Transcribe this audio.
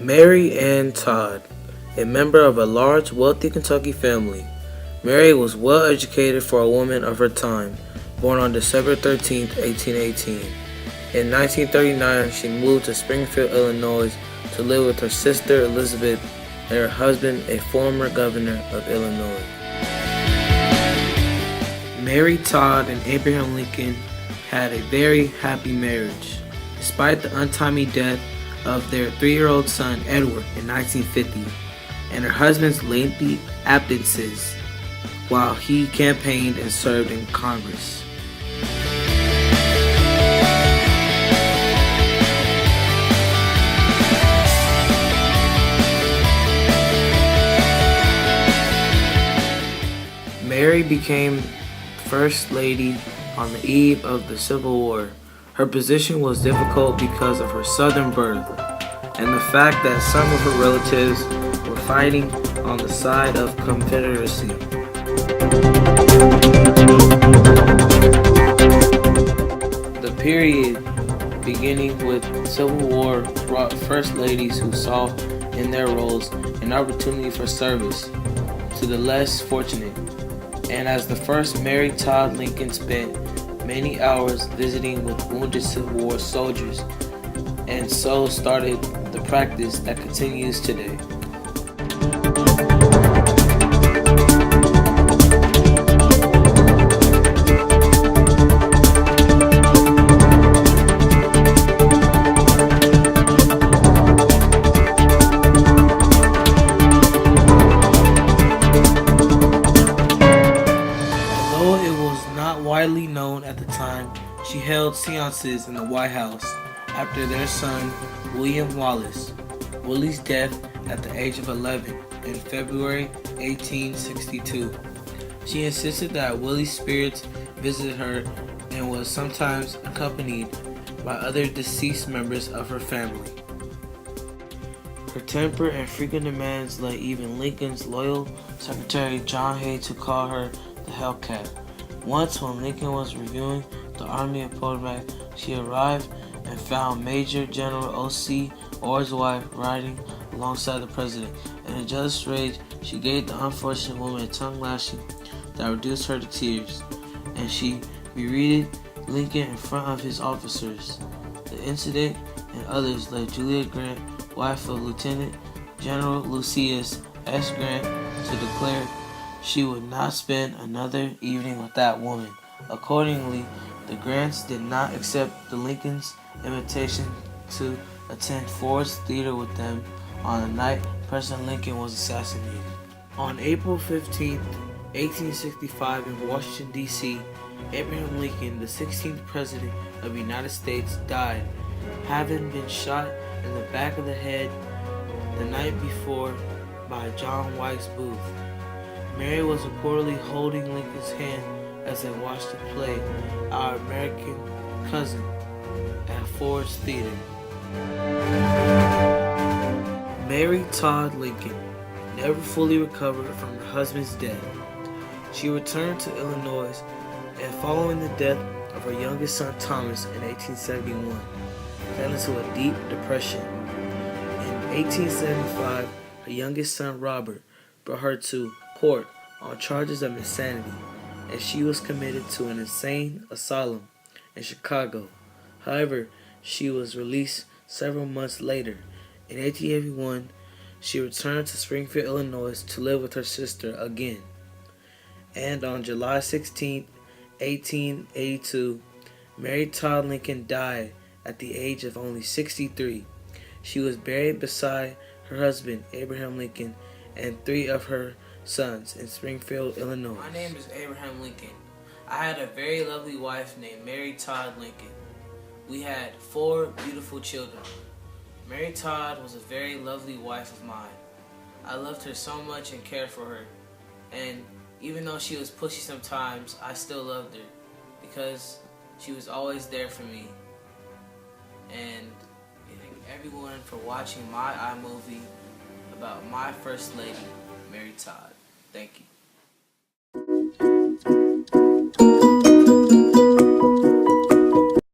Mary Ann Todd, a member of a large, wealthy Kentucky family. Mary was well educated for a woman of her time, born on December 13, 1818. In 1939, she moved to Springfield, Illinois to live with her sister Elizabeth and her husband, a former governor of Illinois. Mary Todd and Abraham Lincoln had a very happy marriage, despite the untimely death of their 3-year-old son Edward in 1950 and her husband's lengthy absences while he campaigned and served in Congress. Mary became First Lady on the eve of the Civil War. Her position was difficult because of her Southern birth and the fact that some of her relatives were fighting on the side of Confederacy. The period beginning with Civil War brought First Ladies who saw in their roles an opportunity for service to the less fortunate. And as the first Mary Todd Lincoln spent many hours visiting with wounded Civil War soldiers, and so started the practice that continues today. Although it was not widely known at the time, she held seances in the White House after their son, William Wallace, Willie's death at the age of 11 in February 1862. She insisted that Willie's spirits visited her and was sometimes accompanied by other deceased members of her family. Her temper and frequent demands led even Lincoln's loyal secretary John Hay to call her the Hellcat. Once, when Lincoln was reviewing the Army of Potomac, she arrived and found Major General O.C. Orr's wife riding alongside the president. In a jealous rage, she gave the unfortunate woman a tongue lashing that reduced her to tears, and she berated Lincoln in front of his officers. The incident and others led Julia Grant, wife of Lieutenant General Lucius S. Grant, to declare she would not spend another evening with that woman. Accordingly, the Grants did not accept the Lincolns' invitation to attend Ford's Theater with them on the night President Lincoln was assassinated. On April 15, 1865 in Washington, D.C., Abraham Lincoln, the 16th President of the United States, died, having been shot in the back of the head the night before by John Wilkes Booth. Mary was reportedly holding Lincoln's hand as they watched the play Our American Cousin at Ford's Theater. Mary Todd Lincoln never fully recovered from her husband's death. She returned to Illinois, and following the death of her youngest son Thomas in 1871, fell into a deep depression. In 1875, her youngest son Robert brought her to court on charges of insanity, and she was committed to an insane asylum in Chicago. However, she was released several months later. In 1881, she returned to Springfield, Illinois to live with her sister again. And on July 16, 1882, Mary Todd Lincoln died at the age of only 63. She was buried beside her husband, Abraham Lincoln, and 3 of her sons in Springfield, Illinois. My name is Abraham Lincoln. I had a very lovely wife named Mary Todd Lincoln. We had 4 beautiful children. Mary Todd was a very lovely wife of mine. I loved her so much and cared for her. And even though she was pushy sometimes, I still loved her because she was always there for me. And thank everyone for watching my iMovie about my First Lady, Mary Todd. Thank you.